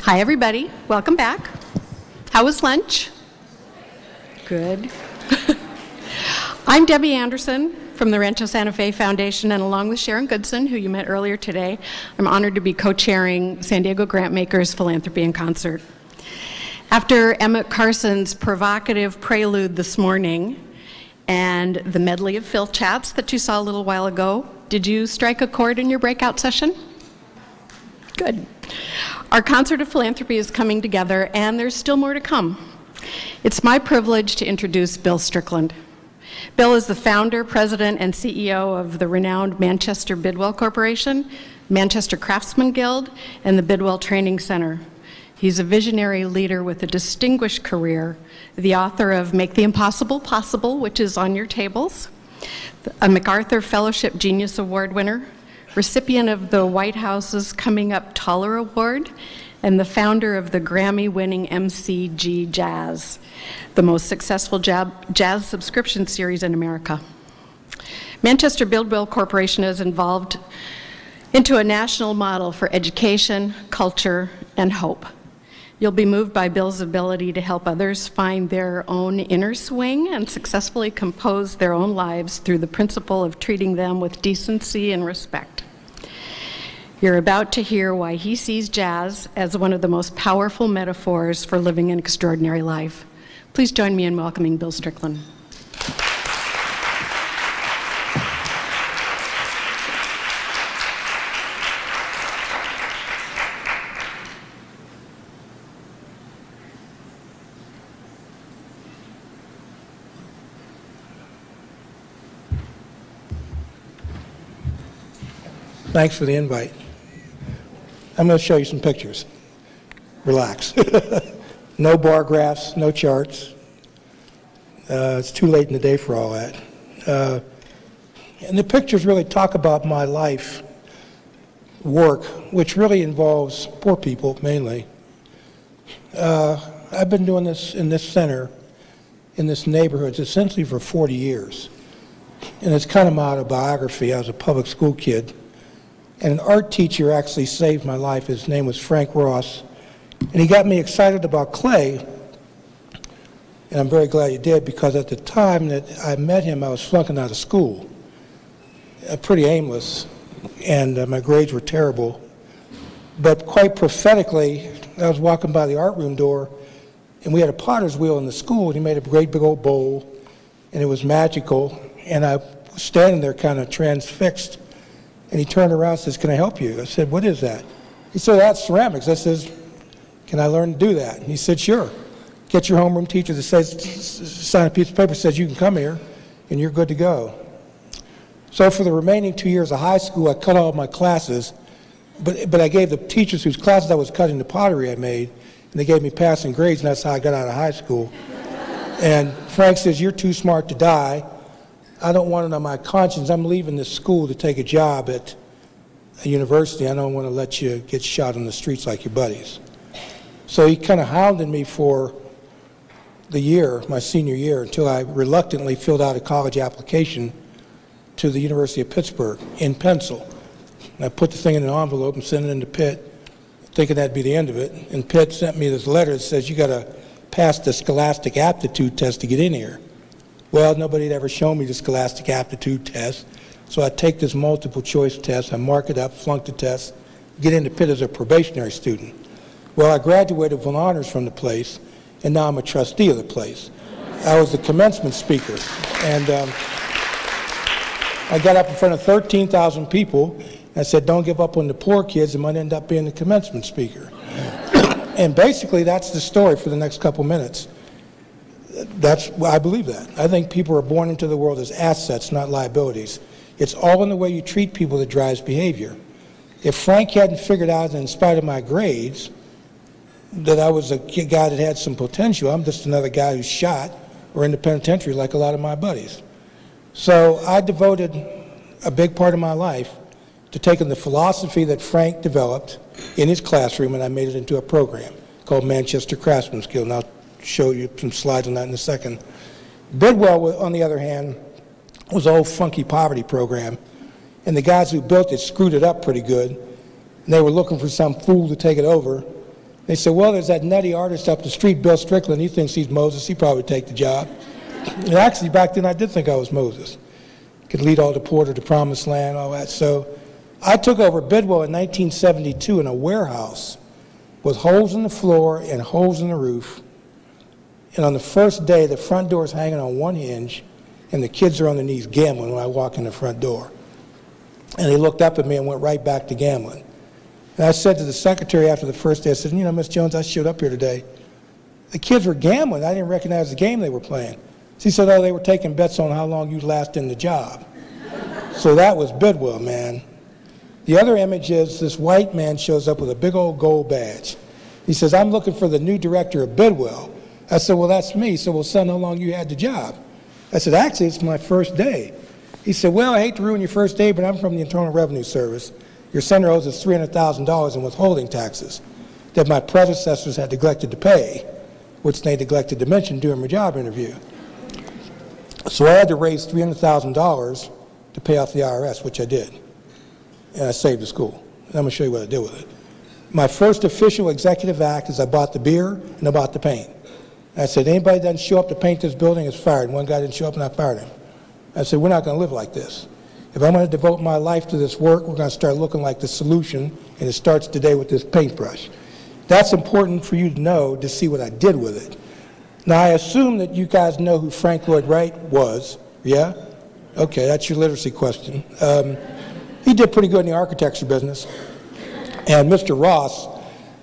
Hi, everybody. Welcome back. How was lunch? Good. I'm Debbie Anderson from the Rancho Santa Fe Foundation, and along with Sharon Goodson, who you met earlier today, I'm honored to be co-chairing San Diego Grantmakers Philanthropy in Concert. After Emmett Carson's provocative prelude this morning and the medley of Phil chats that you saw a little while ago, did you strike a chord in your breakout session? Good. Our concert of philanthropy is coming together, and there's still more to come. It's my privilege to introduce Bill Strickland. Bill is the founder, president, and CEO of the renowned Manchester Bidwell Corporation, Manchester Craftsman Guild, and the Bidwell Training Center. He's a visionary leader with a distinguished career, the author of Make the Impossible Possible, which is on your tables, a MacArthur Fellowship Genius Award winner, recipient of the White House's Coming Up Taller Award, and the founder of the Grammy-winning MCG Jazz, the most successful jazz subscription series in America. Manchester Bidwell Corporation is involved into a national model for education, culture, and hope. You'll be moved by Bill's ability to help others find their own inner swing and successfully compose their own lives through the principle of treating them with decency and respect. You're about to hear why he sees jazz as one of the most powerful metaphors for living an extraordinary life. Please join me in welcoming Bill Strickland. Thanks for the invite. I'm going to show you some pictures. Relax. No bar graphs, no charts. It's too late in the day for all that. And the pictures really talk about my life, work, which really involves poor people mainly. I've been doing this in this center, in this neighborhood, essentially for 40 years. And it's kind of my autobiography. I was a public school kid. And an art teacher actually saved my life. His name was Frank Ross. And he got me excited about clay. And I'm very glad he did, because at the time that I met him, I was flunking out of school. Pretty aimless. And my grades were terrible. But quite prophetically, I was walking by the art room door, and we had a potter's wheel in the school, and he made a great big old bowl, and it was magical. And I was standing there kind of transfixed. And he turned around and says, "Can I help you?" I said, "What is that?" He said, "That's ceramics." I says, "Can I learn to do that?" And he said, "Sure. Get your homeroom teacher that says, sign a piece of paper that says you can come here, and you're good to go." So for the remaining 2 years of high school, I cut all my classes, but I gave the teachers whose classes I was cutting the pottery I made, and they gave me passing grades, and that's how I got out of high school. And Frank says, "You're too smart to die. I don't want it on my conscience. I'm leaving this school to take a job at a university. I don't want to let you get shot on the streets like your buddies." So he kind of hounded me for the year, my senior year, until I reluctantly filled out a college application to the University of Pittsburgh in pencil. And I put the thing in an envelope and sent it into Pitt, thinking that'd be the end of it. And Pitt sent me this letter that says, "You got to pass the Scholastic Aptitude Test to get in here." Well, nobody had ever shown me the Scholastic Aptitude Test, so I take this multiple choice test, I mark it up, flunk the test, get into Pitt as a probationary student. Well, I graduated with honors from the place, and now I'm a trustee of the place. I was the commencement speaker, and I got up in front of 13,000 people, and I said, "Don't give up on the poor kids, I might end up being the commencement speaker." And basically, that's the story for the next couple minutes. I believe that. I think people are born into the world as assets, not liabilities. It's all in the way you treat people that drives behavior. If Frank hadn't figured out that in spite of my grades, that I was a guy that had some potential, I'm just another guy who's shot or in the penitentiary like a lot of my buddies. So I devoted a big part of my life to taking the philosophy that Frank developed in his classroom, and I made it into a program called Manchester Craftsman Guild. And I'll show you some slides on that in a second. Bidwell, on the other hand, was an old funky poverty program, and the guys who built it screwed it up pretty good, and they were looking for some fool to take it over, They said, well, there's that nutty artist up the street, Bill Strickland. He thinks he's Moses. He probably take the job. And actually, back then, I did think I was Moses. Could lead all the poor to the promised land, all that. So I took over Bidwell in 1972 in a warehouse with holes in the floor and holes in the roof. And on the first day, the front door is hanging on one hinge, and the kids are on their knees gambling when I walk in the front door. And they looked up at me and went right back to gambling. And I said to the secretary after the first day, I said, you know, Miss Jones, I showed up here today. The kids were gambling. I didn't recognize the game they were playing. She said, oh, they were taking bets on how long you'd last in the job. So that was Bidwell, man. The other image is this white man shows up with a big old gold badge. He says, I'm looking for the new director of Bidwell. I said, well, that's me. He said, well, son, how long you had the job? I said, actually, it's my first day. He said, well, I hate to ruin your first day, but I'm from the Internal Revenue Service. Your center owes us $300,000 in withholding taxes that my predecessors had neglected to pay, which they neglected to mention during my job interview. So I had to raise $300,000 to pay off the IRS, which I did. And I saved the school. And I'm going to show you what I did with it. My first official executive act is I bought the beer and I bought the paint. And I said, anybody that doesn't show up to paint this building is fired. And one guy didn't show up and I fired him. I said, we're not going to live like this. If I'm going to devote my life to this work, we're going to start looking like the solution, and it starts today with this paintbrush. That's important for you to know to see what I did with it. Now, I assume that you guys know who Frank Lloyd Wright was, yeah? Okay, that's your literacy question. He did pretty good in the architecture business, and Mr. Ross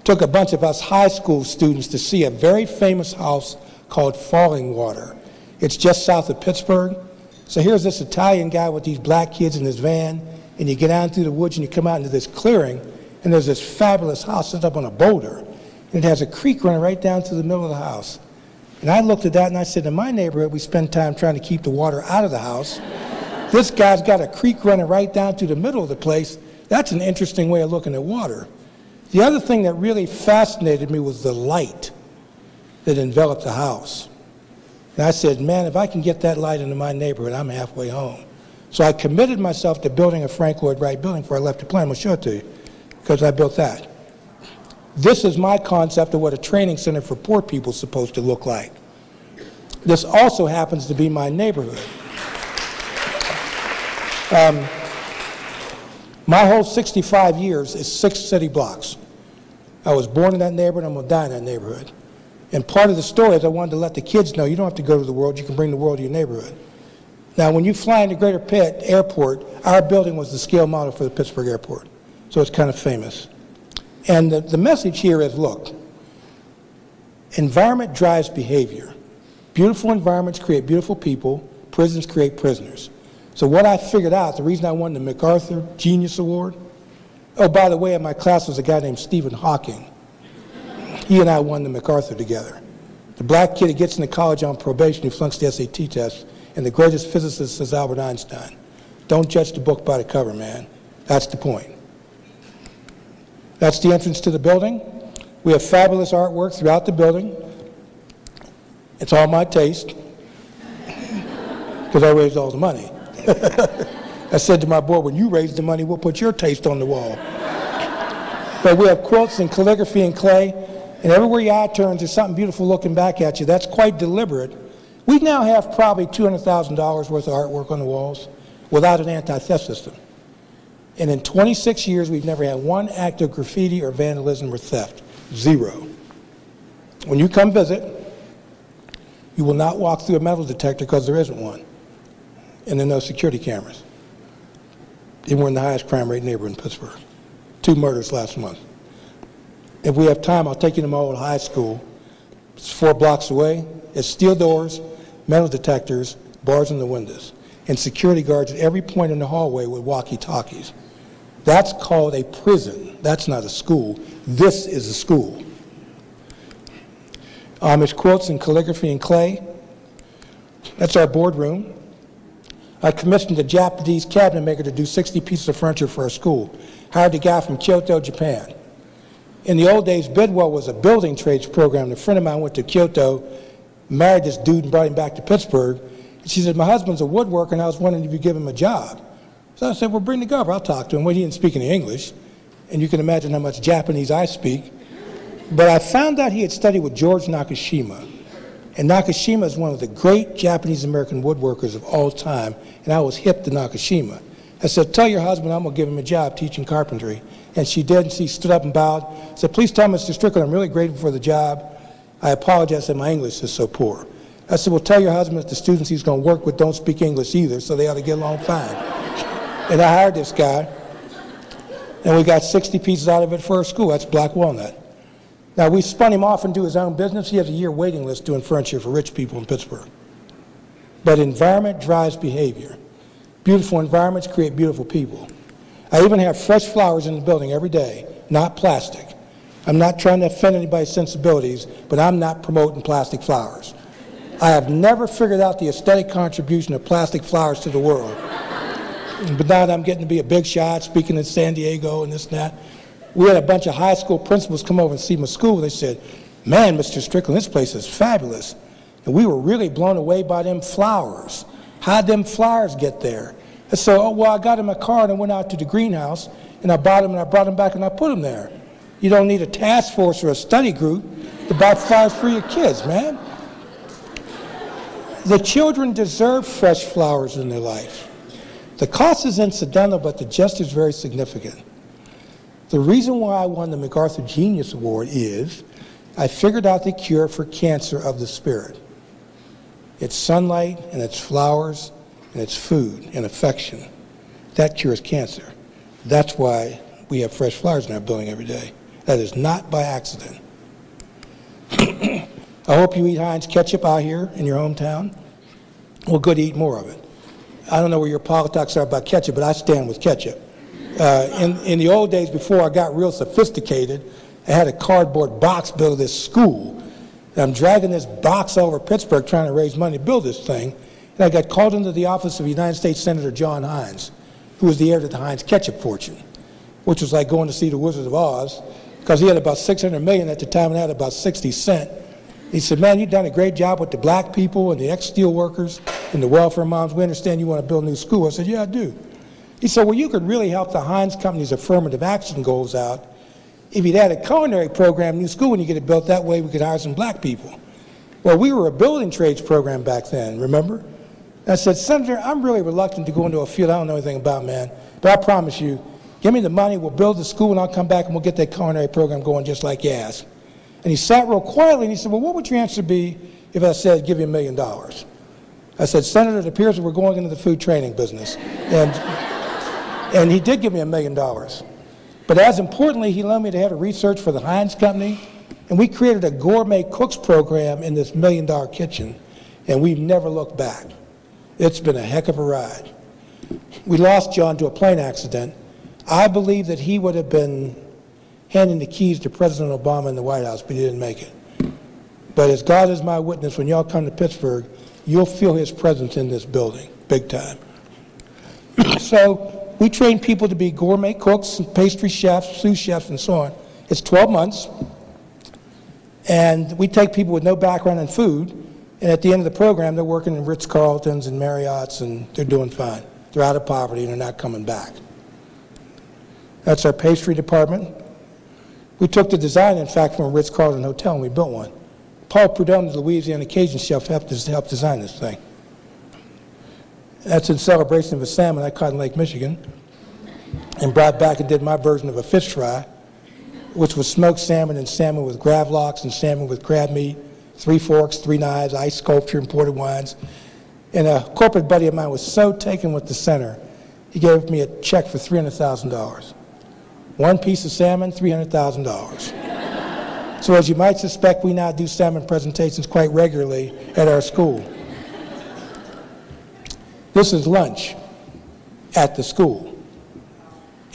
took a bunch of us high school students to see a very famous house called Falling Water. It's just south of Pittsburgh. So here's this Italian guy with these black kids in his van, and you get out through the woods and you come out into this clearing, and there's this fabulous house set up on a boulder, and it has a creek running right down to the middle of the house. And I looked at that and I said, in my neighborhood, we spend time trying to keep the water out of the house. This guy's got a creek running right down to the middle of the place. That's an interesting way of looking at water. The other thing that really fascinated me was the light that enveloped the house. And I said, man, if I can get that light into my neighborhood, I'm halfway home. So I committed myself to building a Frank Lloyd Wright building before I left the plant. I'm going to show it to you, because I built that. This is my concept of what a training center for poor people is supposed to look like. This also happens to be my neighborhood. My whole 65 years is 6 city blocks. I was born in that neighborhood, I'm going to die in that neighborhood. And part of the story is I wanted to let the kids know you don't have to go to the world, you can bring the world to your neighborhood. Now, when you fly into Greater Pitt Airport, our building was the scale model for the Pittsburgh Airport. So it's kind of famous. And the message here is, look, environment drives behavior. Beautiful environments create beautiful people. Prisons create prisoners. So what I figured out, the reason I won the MacArthur Genius Award, oh, by the way, in my class was a guy named Stephen Hawking. He and I won the MacArthur together. The black kid who gets into college on probation who flunks the SAT test, and the greatest physicist is Albert Einstein. Don't judge the book by the cover, man. That's the point. That's the entrance to the building. We have fabulous artwork throughout the building. It's all my taste, because I raised all the money. I said to my board, when you raise the money, we'll put your taste on the wall. But we have quilts and calligraphy and clay, and everywhere your eye turns, there's something beautiful looking back at you. That's quite deliberate. We now have probably $200,000 worth of artwork on the walls without an anti-theft system. And in 26 years, we've never had one act of graffiti or vandalism or theft. Zero. When you come visit, you will not walk through a metal detector because there isn't one. And there are no security cameras. And we're in the highest crime rate neighborhood in Pittsburgh. 2 murders last month. If we have time, I'll take you to my old high school. It's 4 blocks away. It's steel doors, metal detectors, bars in the windows, and security guards at every point in the hallway with walkie-talkies. That's called a prison. That's not a school. This is a school. It's quilts and calligraphy and clay. That's our boardroom. I commissioned a Japanese cabinet maker to do 60 pieces of furniture for our school. Hired a guy from Kyoto, Japan. In the old days, Bidwell was a building trades program. A friend of mine went to Kyoto, married this dude and brought him back to Pittsburgh. And she said, my husband's a woodworker and I was wondering if you give him a job. So I said, well, bring the guy over, I'll talk to him. Well, he didn't speak any English. And you can imagine how much Japanese I speak. But I found out he had studied with George Nakashima. And Nakashima is one of the great Japanese-American woodworkers of all time, and I was hip to Nakashima. I said, tell your husband I'm going to give him a job teaching carpentry. And she did, and she stood up and bowed. I said, please tell Mr. Strickland I'm really grateful for the job. I apologize that my English is so poor. I said, well, tell your husband that the students he's going to work with don't speak English either, so they ought to get along fine. And I hired this guy, and we got 60 pieces out of it for our school. That's black walnut. Now, we spun him off into his own business. He has a year waiting list doing furniture for rich people in Pittsburgh. But environment drives behavior. Beautiful environments create beautiful people. I even have fresh flowers in the building every day, not plastic. I'm not trying to offend anybody's sensibilities, but I'm not promoting plastic flowers. I have never figured out the aesthetic contribution of plastic flowers to the world. But now that I'm getting to be a big shot, speaking in San Diego and this and that, we had a bunch of high school principals come over and see my school. They said, man, Mr. Strickland, this place is fabulous. And we were really blown away by them flowers. How'd them flowers get there? I said, oh, well, I got in my car and I went out to the greenhouse and I bought them and I brought them back and I put them there. You don't need a task force or a study group to buy flowers for your kids, man. The children deserve fresh flowers in their life. The cost is incidental, but the gesture is very significant. The reason why I won the MacArthur Genius Award is I figured out the cure for cancer of the spirit. It's sunlight, and it's flowers, and it's food and affection. That cures cancer. That's why we have fresh flowers in our building every day. That is not by accident. I hope you eat Heinz ketchup out here in your hometown. Well, good to eat more of it. I don't know where your politics are about ketchup, but I stand with ketchup. In the old days, before I got real sophisticated, I had a cardboard box built of this school. And I'm dragging this box over Pittsburgh trying to raise money to build this thing. And I got called into the office of United States Senator John Heinz, who was the heir to the Heinz ketchup fortune, which was like going to see the Wizard of Oz, because he had about $600 million at the time and had about 60 cents. He said, man, you've done a great job with the black people and the ex-steel workers and the welfare moms. We understand you want to build a new school. I said, yeah, I do. He said, well, you could really help the Heinz Company's affirmative action goals out if you'd add a culinary program, new school, when you get it built. That way we could hire some black people. Well, we were a building trades program back then, remember? And I said, Senator, I'm really reluctant to go into a field I don't know anything about, man. But I promise you, give me the money, we'll build the school, and I'll come back and we'll get that culinary program going just like you asked. And he sat real quietly and he said, well, what would your answer be if I said, give you $1 million? I said, Senator, it appears that we're going into the food training business. And he did give me $1 million. But as importantly, he allowed me to head of research for the Heinz Company, and we created a gourmet cooks program in this $1 million kitchen, and we've never looked back. It's been a heck of a ride. We lost John to a plane accident. I believe that he would have been handing the keys to President Obama in the White House, but he didn't make it. But as God is my witness, when y'all come to Pittsburgh, you'll feel his presence in this building, big time. So we train people to be gourmet cooks, and pastry chefs, sous chefs, and so on. It's 12 months, and we take people with no background in food, and at the end of the program, they're working in Ritz-Carltons and Marriotts, and they're doing fine. They're out of poverty, and they're not coming back. That's our pastry department. We took the design, in fact, from a Ritz-Carlton hotel, and we built one. Paul Prudhomme, the Louisiana Cajun chef, helped design this thing. That's in celebration of a salmon I caught in Lake Michigan and brought back and did my version of a fish fry, which was smoked salmon and salmon with gravlax and salmon with crab meat, 3 forks, 3 knives, ice sculpture, imported wines. And a corporate buddy of mine was so taken with the center, he gave me a check for $300,000. One piece of salmon, $300,000. So as you might suspect, we now do salmon presentations quite regularly at our school. This is lunch at the school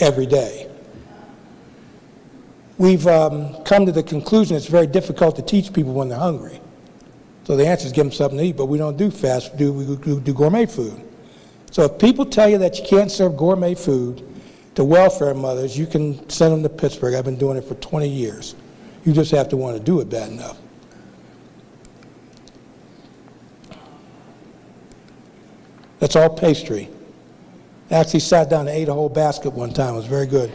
every day. We've come to the conclusion it's very difficult to teach people when they're hungry. So the answer is give them something to eat, but we don't do fast food, we do gourmet food. So if people tell you that you can't serve gourmet food to welfare mothers, you can send them to Pittsburgh. I've been doing it for 20 years. You just have to want to do it bad enough. That's all pastry. I actually sat down and ate a whole basket one time. It was very good.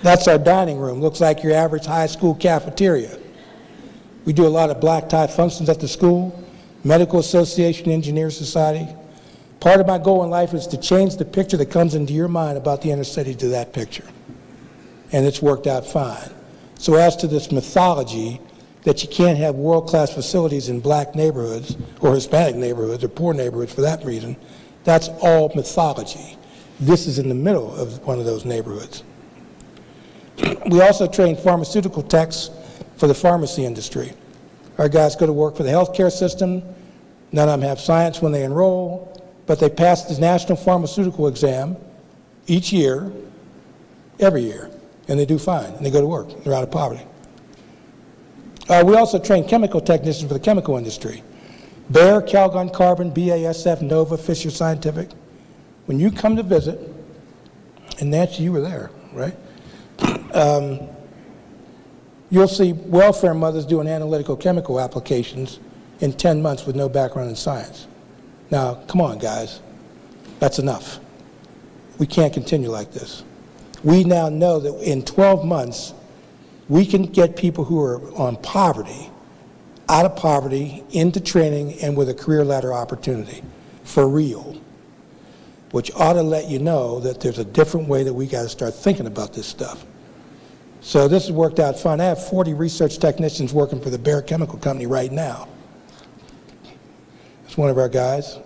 That's our dining room. Looks like your average high school cafeteria. We do a lot of black tie functions at the school, Medical Association, Engineer Society. Part of my goal in life is to change the picture that comes into your mind about the inner city to that picture. And it's worked out fine. So as to this mythology that you can't have world-class facilities in black neighborhoods or Hispanic neighborhoods or poor neighborhoods for that reason, that's all mythology. This is in the middle of one of those neighborhoods. We also train pharmaceutical techs for the pharmacy industry. Our guys go to work for the healthcare system. None of them have science when they enroll, but they pass the national pharmaceutical exam each year, every year, and they do fine, and they go to work. They're out of poverty. We also train chemical technicians for the chemical industry. Bayer, Calgon Carbon, BASF, Nova, Fisher Scientific. When you come to visit, and Nancy, you were there, right? You'll see welfare mothers doing analytical chemical applications in 10 months with no background in science. Now, come on, guys. That's enough. We can't continue like this. We now know that in 12 months, we can get people who are on poverty, out of poverty, into training, and with a career ladder opportunity, for real. Which ought to let you know that there's a different way that we got to start thinking about this stuff. So this has worked out fine. I have 40 research technicians working for the Bayer Chemical Company right now. That's one of our guys.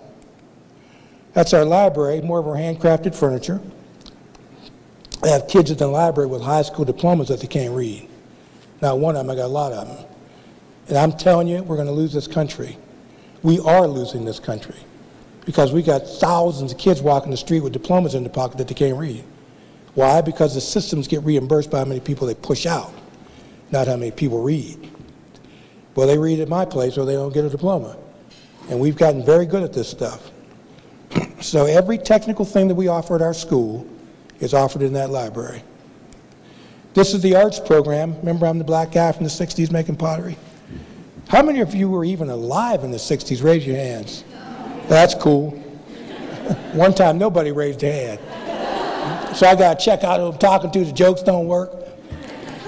That's our library, more of our handcrafted furniture. I have kids in the library with high school diplomas that they can't read. Not one of them, I got a lot of them. And I'm telling you, we're going to lose this country. We are losing this country because we got thousands of kids walking the street with diplomas in their pocket that they can't read. Why? Because the systems get reimbursed by how many people they push out, not how many people read. Well, they read at my place or they don't get a diploma. And we've gotten very good at this stuff. So every technical thing that we offer at our school is offered in that library. This is the arts program. Remember, I'm the black guy from the 60s making pottery? How many of you were even alive in the 60s? Raise your hands. That's cool. One time, nobody raised their hand. So I got to check out who I'm talking to. The jokes don't work.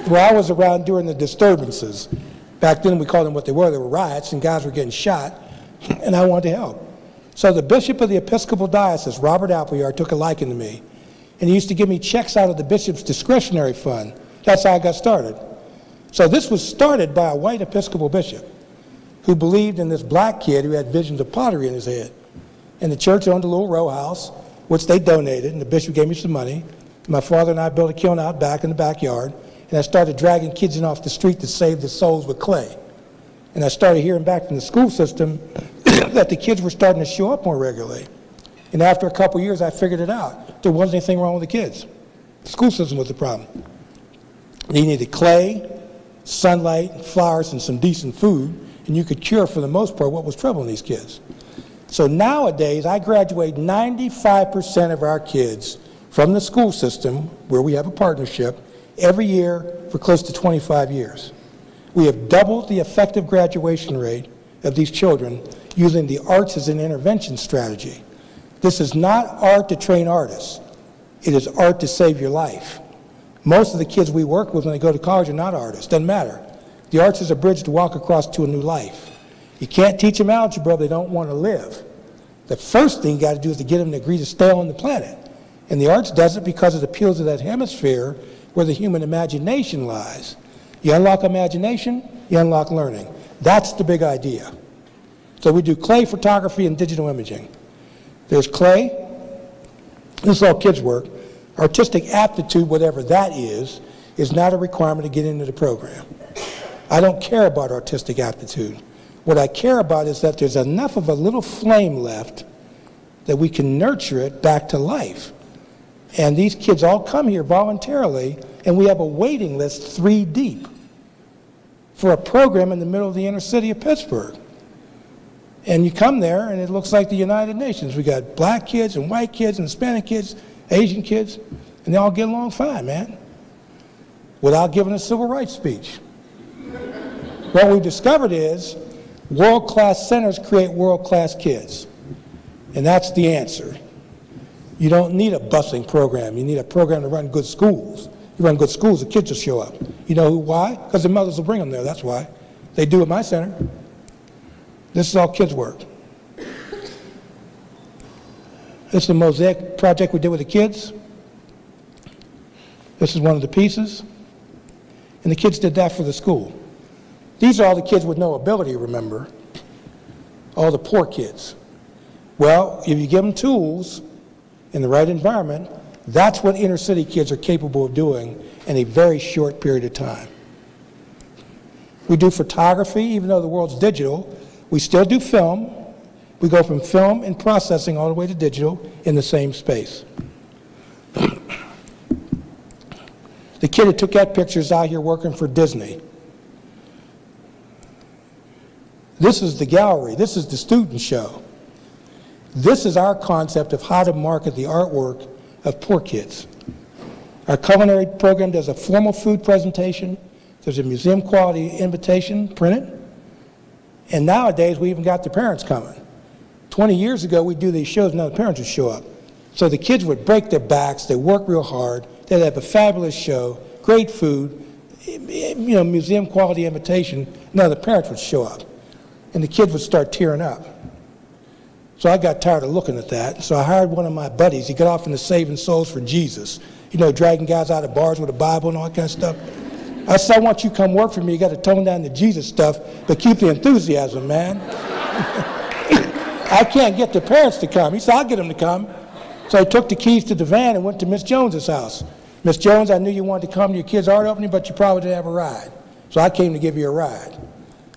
Well, I was around during the disturbances. Back then, we called them what they were. They were riots, and guys were getting shot, and I wanted to help. So the bishop of the Episcopal Diocese, Robert Appleyard, took a liking to me, and he used to give me checks out of the bishop's discretionary fund. That's how I got started. So this was started by a white Episcopal bishop who believed in this black kid who had visions of pottery in his head. And the church owned a little row house, which they donated, and the bishop gave me some money. My father and I built a kiln out back in the backyard, and I started dragging kids in off the street to save the souls with clay. And I started hearing back from the school system that the kids were starting to show up more regularly. And after a couple years, I figured it out. There wasn't anything wrong with the kids. The school system was the problem. They needed clay, sunlight, flowers, and some decent food, and you could cure, for the most part, what was troubling these kids. So nowadays, I graduate 95% of our kids from the school system, where we have a partnership, every year for close to 25 years. We have doubled the effective graduation rate of these children using the arts as an intervention strategy. This is not art to train artists. It is art to save your life. Most of the kids we work with when they go to college are not artists. Doesn't matter. The arts is a bridge to walk across to a new life. You can't teach them algebra if they don't want to live. The first thing you got to do is to get them to agree to stay on the planet. And the arts does it because it appeals to that hemisphere where the human imagination lies. You unlock imagination, you unlock learning. That's the big idea. So we do clay photography and digital imaging. There's clay. This is all kids' work. Artistic aptitude, whatever that is not a requirement to get into the program. I don't care about artistic aptitude. What I care about is that there's enough of a little flame left that we can nurture it back to life. And these kids all come here voluntarily, and we have a waiting list 3 deep for a program in the middle of the inner city of Pittsburgh. And you come there, and it looks like the United Nations. We got black kids and white kids and Hispanic kids, Asian kids, and they all get along fine, man, without giving a civil rights speech. What we discovered is world-class centers create world-class kids, and that's the answer. You don't need a busing program. You need a program to run good schools. You run good schools, the kids will show up. You know why? Because their mothers will bring them there, that's why. They do at my center. This is all kids' work. This is a mosaic project we did with the kids. This is one of the pieces. And the kids did that for the school. These are all the kids with no ability, remember. All the poor kids. Well, if you give them tools in the right environment, that's what inner city kids are capable of doing in a very short period of time. We do photography, even though the world's digital. We still do film. We go from film and processing all the way to digital in the same space. The kid who took that picture is out here working for Disney. This is the gallery. This is the student show. This is our concept of how to market the artwork of poor kids. Our culinary program does a formal food presentation. There's a museum quality invitation printed. And nowadays, we even got the parents coming. 20 years ago, we'd do these shows, now the parents would show up. So the kids would break their backs, they'd work real hard, they'd have a fabulous show, great food, museum quality invitation. Now the parents would show up. And the kids would start tearing up. So I got tired of looking at that. So I hired one of my buddies. He got off into saving souls for Jesus. Dragging guys out of bars with a Bible and all that kind of stuff. I said, I want you to come work for me. You got to tone down the Jesus stuff, but keep the enthusiasm, man. I can't get the parents to come. He said, I'll get them to come. So I took the keys to the van and went to Miss Jones's house. Miss Jones, I knew you wanted to come to your kid's art opening, but you probably didn't have a ride. So I came to give you a ride.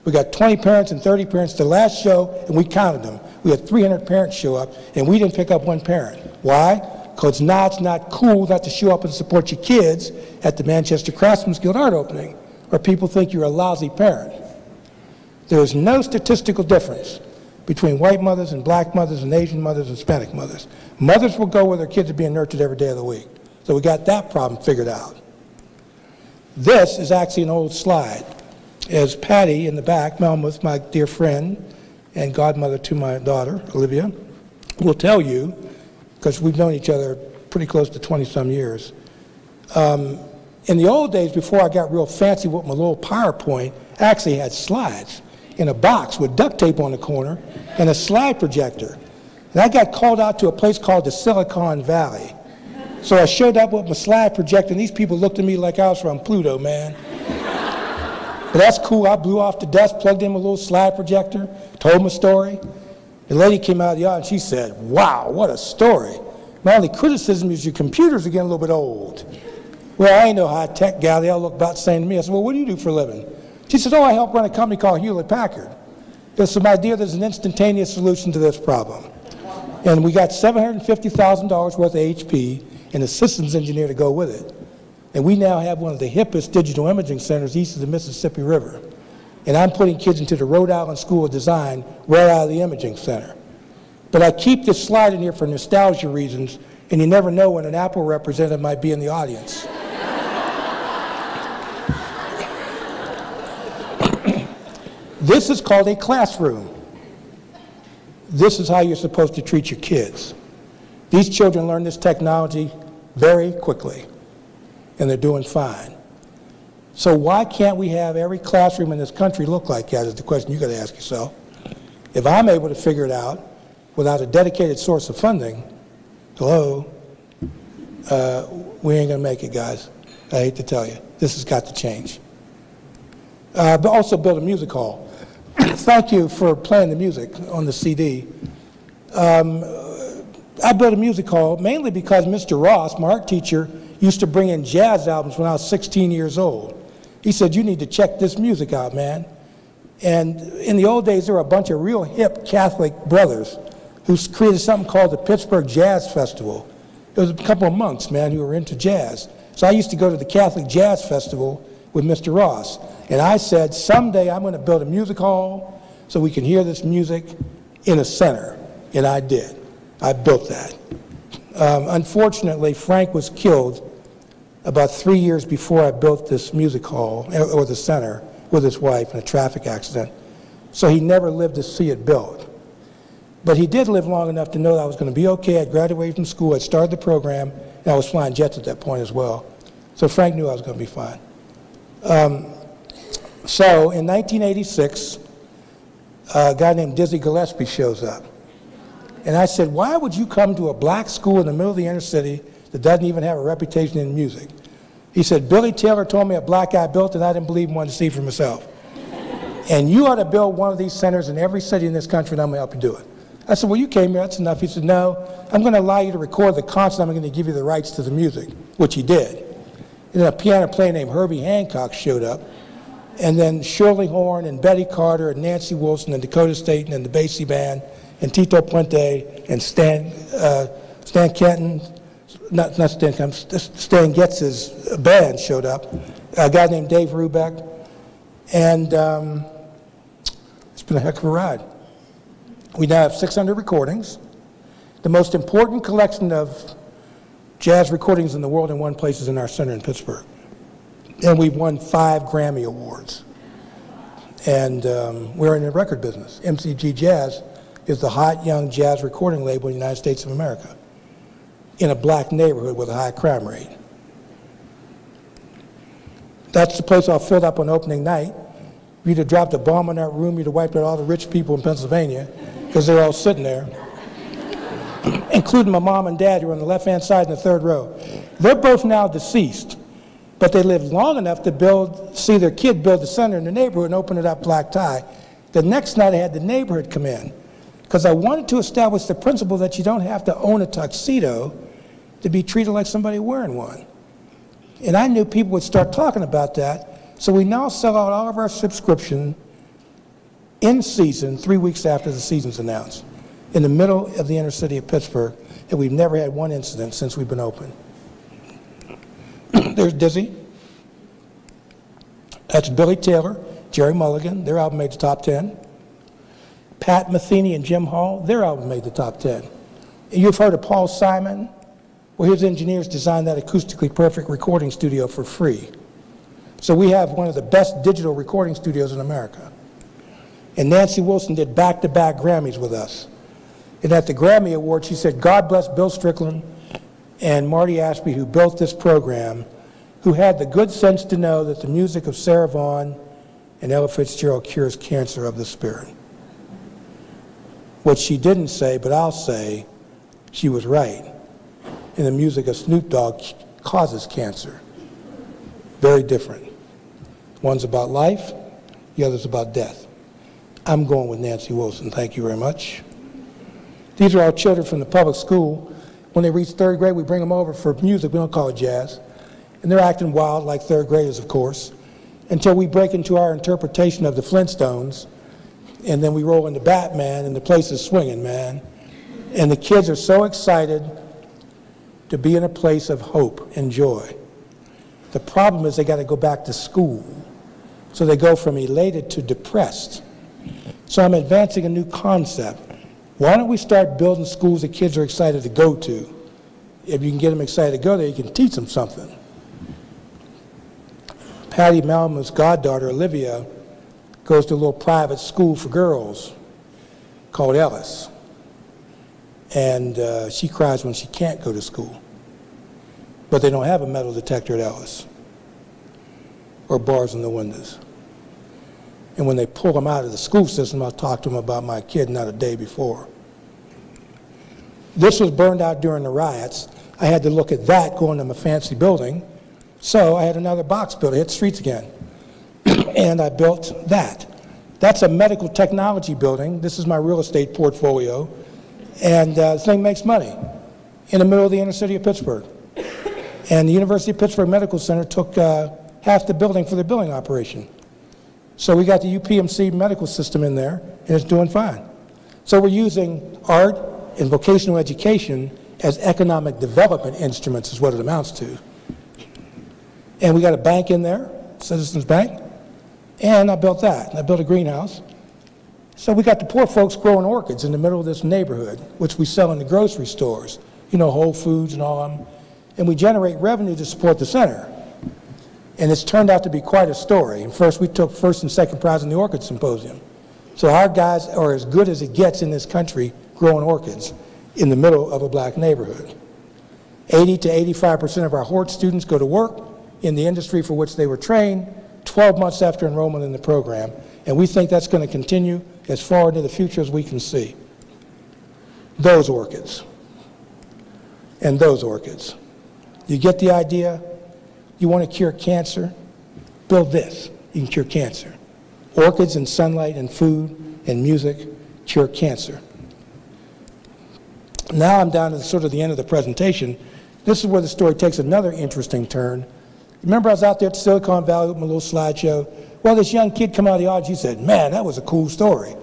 We got 20 parents and 30 parents the last show, and we counted them. We had 300 parents show up, and we didn't pick up one parent. Why? Because now it's not cool not to show up and support your kids at the Manchester Craftsman's Guild art opening, or people think you're a lousy parent. There is no statistical difference between white mothers and black mothers and Asian mothers and Hispanic mothers. Mothers will go where their kids are being nurtured every day of the week. So we got that problem figured out. This is actually an old slide. As Patty in the back, Melmoth, my dear friend and godmother to my daughter, Olivia, will tell you, because we've known each other pretty close to 20-some years. In the old days, before I got real fancy with my little PowerPoint, I actually had slides in a box with duct tape on the corner and a slide projector. And I got called out to a place called the Silicon Valley. So I showed up with my slide projector, and these people looked at me like I was from Pluto, man. But that's cool. I blew off the desk, plugged in my little slide projector, told my story. The lady came out of the audience, and she said, wow, what a story. My only criticism is your computers are getting a little bit old. Well, I ain't no high-tech gal. They all look about the same to me. I said, well, what do you do for a living? She said, oh, I help run a company called Hewlett-Packard. There's some idea there's an instantaneous solution to this problem. And we got $750,000 worth of HP and a systems engineer to go with it. And we now have one of the hippest digital imaging centers east of the Mississippi River. And I'm putting kids into the Rhode Island School of Design right out of the imaging center. But I keep this slide in here for nostalgia reasons, and you never know when an Apple representative might be in the audience. This is called a classroom. This is how you're supposed to treat your kids. These children learn this technology very quickly, and they're doing fine. So why can't we have every classroom in this country look like that is the question you got to ask yourself. If I'm able to figure it out without a dedicated source of funding, hello, we ain't going to make it, guys. I hate to tell you. This has got to change. But also build a music hall. Thank you for playing the music on the CD. I built a music hall mainly because Mr. Ross, my art teacher, used to bring in jazz albums when I was 16 years old. He said, you need to check this music out, man. And in the old days, there were a bunch of real hip Catholic brothers who created something called the Pittsburgh Jazz Festival. It was a couple of monks, man, who were into jazz. So I used to go to the Catholic Jazz Festival with Mr. Ross. And I said, someday I'm going to build a music hall so we can hear this music in a center. And I did. I built that. Unfortunately, Frank was killed about 3 years before I built this music hall, or the center, with his wife in a traffic accident. So he never lived to see it built. But he did live long enough to know that I was going to be okay. I'd graduated from school, I'd started the program, and I was flying jets at that point as well. So Frank knew I was going to be fine. So in 1986, a guy named Dizzy Gillespie shows up. And I said, why would you come to a black school in the middle of the inner city that doesn't even have a reputation in music? He said, Billy Taylor told me a black guy built it, and I didn't believe him, wanted to see for myself. And you ought to build one of these centers in every city in this country, and I'm going to help you do it. I said, well, you came here, that's enough. He said, no, I'm going to allow you to record the concert. I'm going to give you the rights to the music, which he did. And then a piano player named Herbie Hancock showed up. And then Shirley Horn and Betty Carter and Nancy Wilson and Dakota Staten and the Basie Band and Tito Puente and Stan Kenton, not Stan Kenton, Stan Getz's band showed up. A guy named Dave Rubeck. And it's been a heck of a ride. We now have 600 recordings. The most important collection of jazz recordings in the world in one place is in our center in Pittsburgh. And we've won 5 Grammy Awards. And we're in the record business. MCG Jazz is the hot, young jazz recording label in the United States of America in a black neighborhood with a high crime rate. That's the place I filled up on opening night. If you'd have dropped a bomb in that room, you'd have wiped out all the rich people in Pennsylvania because they're all sitting there, including my mom and dad who are on the left-hand side in the 3rd row. They're both now deceased. But they lived long enough to see their kid build the center in the neighborhood and open it up black tie. The next night I had the neighborhood come in because I wanted to establish the principle that you don't have to own a tuxedo to be treated like somebody wearing one. And I knew people would start talking about that. So we now sell out all of our subscription in season 3 weeks after the season's announced in the middle of the inner city of Pittsburgh. And we've never had one incident since we've been open. There's Dizzy. That's Billy Taylor, Jerry Mulligan. Their album made the top 10. Pat Metheny and Jim Hall, their album made the top 10. And you've heard of Paul Simon? Well, his engineers designed that acoustically perfect recording studio for free. So we have one of the best digital recording studios in America. And Nancy Wilson did back-to-back Grammys with us. And at the Grammy Awards, she said, God bless Bill Strickland and Marty Ashby, who built this program, who had the good sense to know that the music of Sarah Vaughan and Ella Fitzgerald cures cancer of the spirit. What she didn't say, but I'll say, she was right. And the music of Snoop Dogg causes cancer. Very different. One's about life, the other's about death. I'm going with Nancy Wilson. Thank you very much. These are all children from the public school. When they reach 3rd grade, we bring them over for music. We don't call it jazz. And they're acting wild like 3rd graders, of course, until we break into our interpretation of the Flintstones, and then we roll into Batman, and the place is swinging, man. And the kids are so excited to be in a place of hope and joy. The problem is they got to go back to school. So they go from elated to depressed. So I'm advancing a new concept. Why don't we start building schools that kids are excited to go to? If you can get them excited to go there, you can teach them something. Patty Malmuth's goddaughter, Olivia, goes to a little private school for girls called Ellis. And she cries when she can't go to school. But they don't have a metal detector at Ellis or bars in the windows. And when they pull them out of the school system, I'll talk to them about my kid not a day before. This was burned out during the riots. I had to look at that going to my fancy building. So I had another box built. I hit the streets again. And I built that. That's a medical technology building. This is my real estate portfolio. And this thing makes money in the middle of the inner city of Pittsburgh. And the University of Pittsburgh Medical Center took half the building for their billing operation. So we got the UPMC medical system in there, and it's doing fine. So we're using art and vocational education as economic development instruments is what it amounts to. And we got a bank in there, Citizens Bank, and I built that. And I built a greenhouse. So we got the poor folks growing orchids in the middle of this neighborhood, which we sell in the grocery stores, you know, Whole Foods and all of them. And we generate revenue to support the center. And it's turned out to be quite a story. And first, we took first and second prize in the Orchid Symposium. So our guys are as good as it gets in this country growing orchids in the middle of a black neighborhood. 80 to 85% of our Hort students go to work, in the industry for which they were trained 12 months after enrollment in the program. And we think that's going to continue as far into the future as we can see. Those orchids and those orchids. You get the idea? You want to cure cancer? Build this. You can cure cancer. Orchids and sunlight and food and music cure cancer. Now I'm down to sort of the end of the presentation. This is where the story takes another interesting turn. Remember I was out there at Silicon Valley with my little slideshow? Well, this young kid come out of the audience, he said, man, that was a cool story.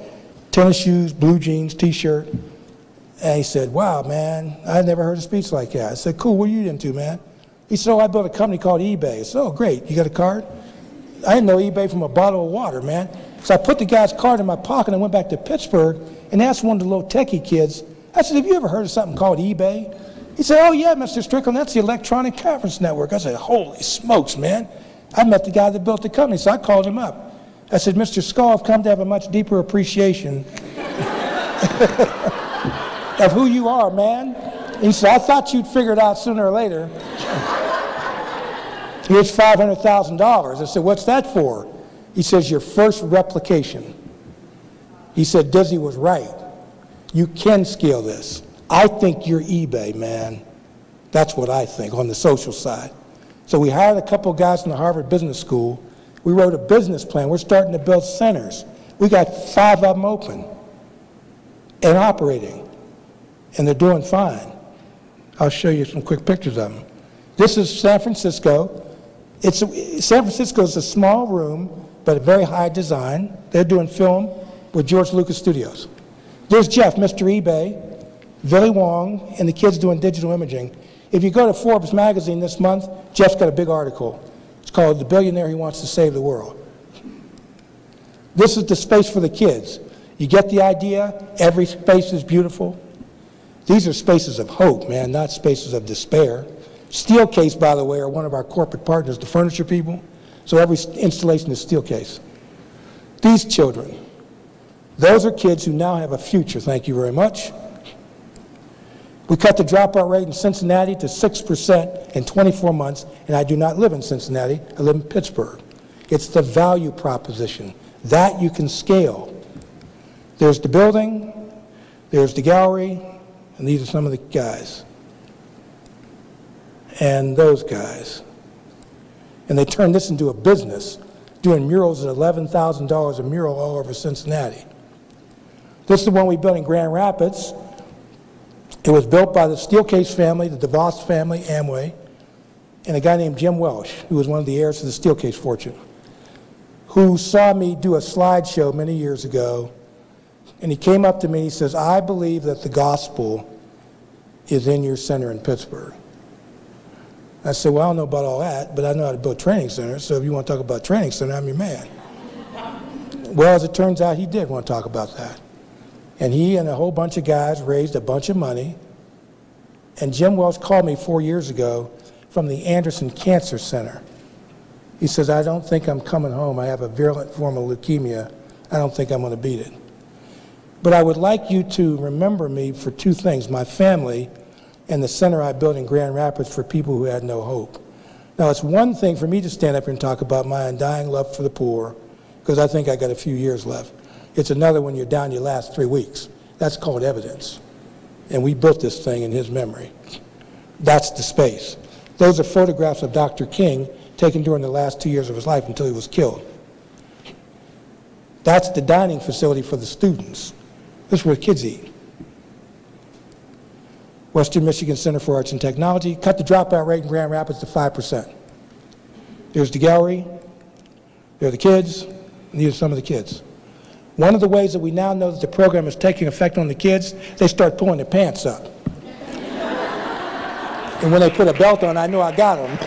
Tennis shoes, blue jeans, t-shirt. And he said, wow, man, I never heard a speech like that. I said, cool, what are you into, man? He said, oh, I built a company called eBay. I said, oh, great, you got a card? I didn't know eBay from a bottle of water, man. So I put the guy's card in my pocket and went back to Pittsburgh and asked one of the little techie kids, I said, have you ever heard of something called eBay? He said, oh, yeah, Mr. Strickland, that's the electronic conference network. I said, holy smokes, man. I met the guy that built the company, so I called him up. I said, Mr. Skull, I've come to have a much deeper appreciation of who you are, man. He said, I thought you'd figure it out sooner or later. Here's $500,000. I said, what's that for? He says, your first replication. He said, Dizzy was right. You can scale this. I think you're eBay, man. That's what I think on the social side. So we hired a couple guys from the Harvard Business School. We wrote a business plan. We're starting to build centers. We got 5 of them open and operating, and they're doing fine. I'll show you some quick pictures of them. This is San Francisco. San Francisco is a small room, but a very high design. They're doing film with George Lucas Studios. There's Jeff, Mr. eBay, Billy Wong, and the kids doing digital imaging. If you go to Forbes magazine this month, Jeff's got a big article. It's called The Billionaire Who Wants to Save the World. This is the space for the kids. You get the idea? Every space is beautiful. These are spaces of hope, man, not spaces of despair. Steelcase, by the way, are one of our corporate partners, the furniture people. So every installation is Steelcase. These children, those are kids who now have a future, thank you very much. We cut the dropout rate in Cincinnati to 6% in 24 months, and I do not live in Cincinnati, I live in Pittsburgh. It's the value proposition. That you can scale. There's the building, there's the gallery, and these are some of the guys. And those guys. And they turned this into a business, doing murals at $11,000 a mural all over Cincinnati. This is the one we built in Grand Rapids. It was built by the Steelcase family, the DeVos family, Amway, and a guy named Jim Welsh, who was one of the heirs to the Steelcase fortune, who saw me do a slideshow many years ago, and he came up to me and he says, I believe that the gospel is in your center in Pittsburgh. I said, well, I don't know about all that, but I know how to build training centers, so if you want to talk about training center, I'm your man. Well, as it turns out, he did want to talk about that. And he and a whole bunch of guys raised a bunch of money. And Jim Welsh called me 4 years ago from the Anderson Cancer Center. He says, I don't think I'm coming home. I have a virulent form of leukemia. I don't think I'm going to beat it. But I would like you to remember me for 2 things, my family and the center I built in Grand Rapids for people who had no hope. Now, it's one thing for me to stand up here and talk about my undying love for the poor, because I think I got a few years left. It's another when you're down your last 3 weeks. That's called evidence. And we built this thing in his memory. That's the space. Those are photographs of Dr. King taken during the last 2 years of his life until he was killed. That's the dining facility for the students. This is where kids eat. Western Michigan Center for Arts and Technology cut the dropout rate in Grand Rapids to 5%. There's the gallery, there are the kids, and these are some of the kids. One of the ways that we now know that the program is taking effect on the kids, they start pulling their pants up. And when they put a belt on, I know I got them.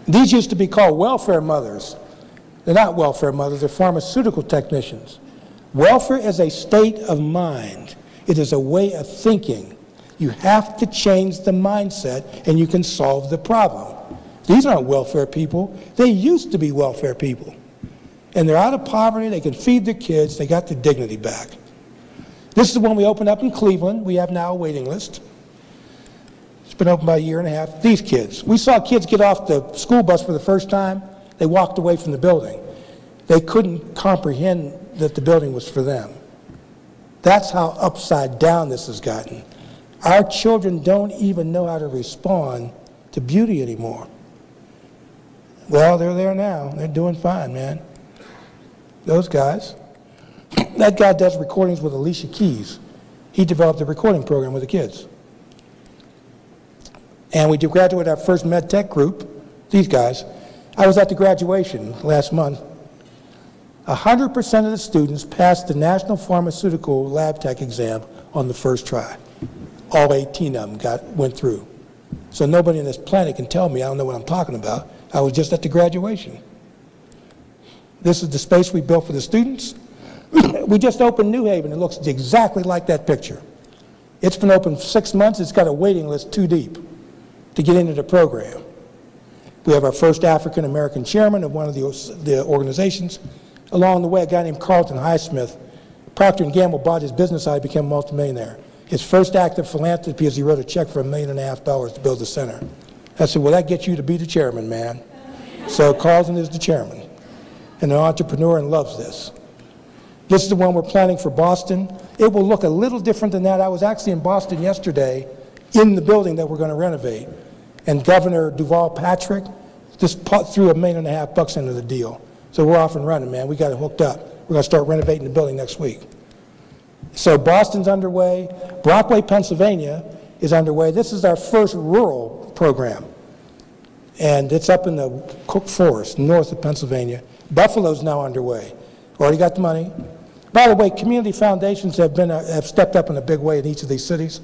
These used to be called welfare mothers. They're not welfare mothers, they're pharmaceutical technicians. Welfare is a state of mind. It is a way of thinking. You have to change the mindset and you can solve the problem. These aren't welfare people. They used to be welfare people. And they're out of poverty, they can feed their kids, they got their dignity back. This is the one we opened up in Cleveland. We have now a waiting list. It's been open about a year and a half. These kids. We saw kids get off the school bus for the first time. They walked away from the building. They couldn't comprehend that the building was for them. That's how upside down this has gotten. Our children don't even know how to respond to beauty anymore. Well, they're there now. They're doing fine, man. Those guys. That guy does recordings with Alicia Keys. He developed a recording program with the kids. And we graduated our first med tech group, these guys. I was at the graduation last month. 100% of the students passed the National Pharmaceutical Lab Tech exam on the first try. All 18 of them went through. So nobody on this planet can tell me I don't know what I'm talking about. I was just at the graduation. This is the space we built for the students. We just opened New Haven. It looks exactly like that picture. It's been open for 6 months. It's got a waiting list too deep to get into the program. We have our first African-American chairman of one of the organizations. Along the way, a guy named Carlton Highsmith, Procter & Gamble bought his business out, he became a multimillionaire. His first act of philanthropy is he wrote a check for $1.5 million to build the center. I said, well, that gets you to be the chairman, man. So Carlton is the chairman and an entrepreneur and loves this. This is the one we're planning for Boston. It will look a little different than that. I was actually in Boston yesterday in the building that we're going to renovate. And Governor Duval Patrick just threw $1.5 million into the deal. So we're off and running, man. We got it hooked up. We're going to start renovating the building next week. So Boston's underway. Brockway, Pennsylvania is underway. This is our first rural program. And it's up in the Cook Forest, north of Pennsylvania. Buffalo's now underway. Already got the money. By the way, community foundations have stepped up in a big way in each of these cities.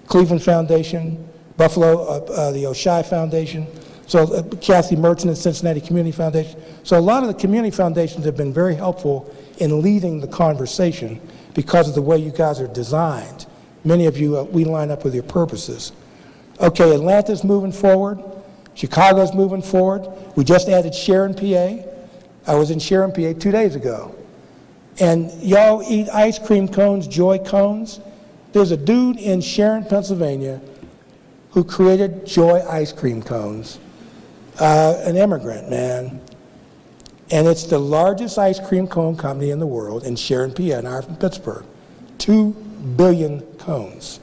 Cleveland Foundation, Buffalo, the Oshai Foundation, so Kathy Merchant and Cincinnati Community Foundation. So a lot of the community foundations have been very helpful in leading the conversation because of the way you guys are designed. Many of you, we line up with your purposes. Okay, Atlanta's moving forward. Chicago's moving forward. We just added Sharon, PA. I was in Sharon, PA 2 days ago. And y'all eat ice cream cones, Joy cones. There's a dude in Sharon, Pennsylvania who created Joy ice cream cones. An immigrant, man. And it's the largest ice cream cone company in the world in Sharon, PA, an hour from Pittsburgh. 2 billion cones.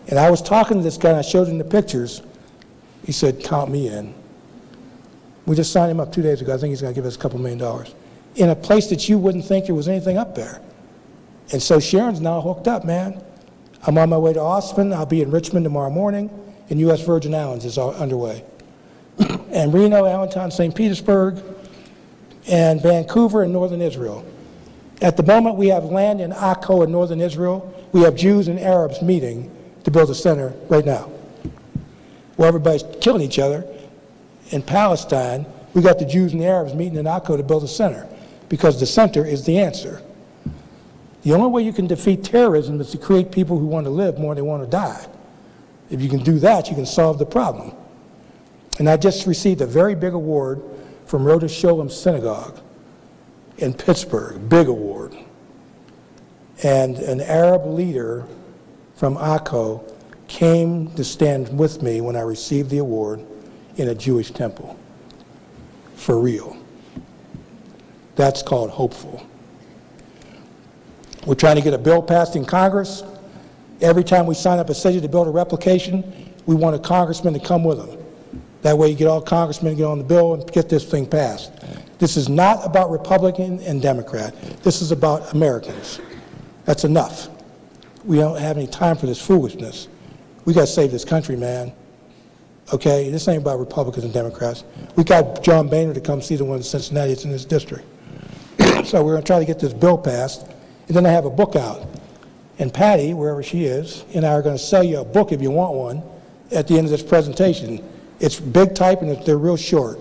And I was talking to this guy, and I showed him the pictures. He said, count me in. We just signed him up 2 days ago. I think he's going to give us a couple $1 million in a place that you wouldn't think there was anything up there. And so Sharon's now hooked up, man. I'm on my way to Austin. I'll be in Richmond tomorrow morning, and U.S. Virgin Islands is underway. And Reno, Allentown, St. Petersburg, and Vancouver and northern Israel. At the moment, we have land in Akko in northern Israel. We have Jews and Arabs meeting to build a center right now. Where everybody's killing each other. In Palestine, we got the Jews and the Arabs meeting in Akko to build a center because the center is the answer. The only way you can defeat terrorism is to create people who want to live more than they want to die. If you can do that, you can solve the problem. And I just received a very big award from Rhoda Sholem Synagogue in Pittsburgh, big award. And an Arab leader from Akko came to stand with me when I received the award in a Jewish temple. For real. That's called hopeful. We're trying to get a bill passed in Congress. Every time we sign up a city to build a replication, we want a congressman to come with them. That way you get all congressmen to get on the bill and get this thing passed. This is not about Republican and Democrat. This is about Americans. That's enough. We don't have any time for this foolishness. We got to save this country, man. Okay? This ain't about Republicans and Democrats. We got John Boehner to come see the one in Cincinnati. It's in his district. So we're going to try to get this bill passed. And then I have a book out. And Patty, wherever she is, and I are going to sell you a book if you want one at the end of this presentation. It's big type and they're real short.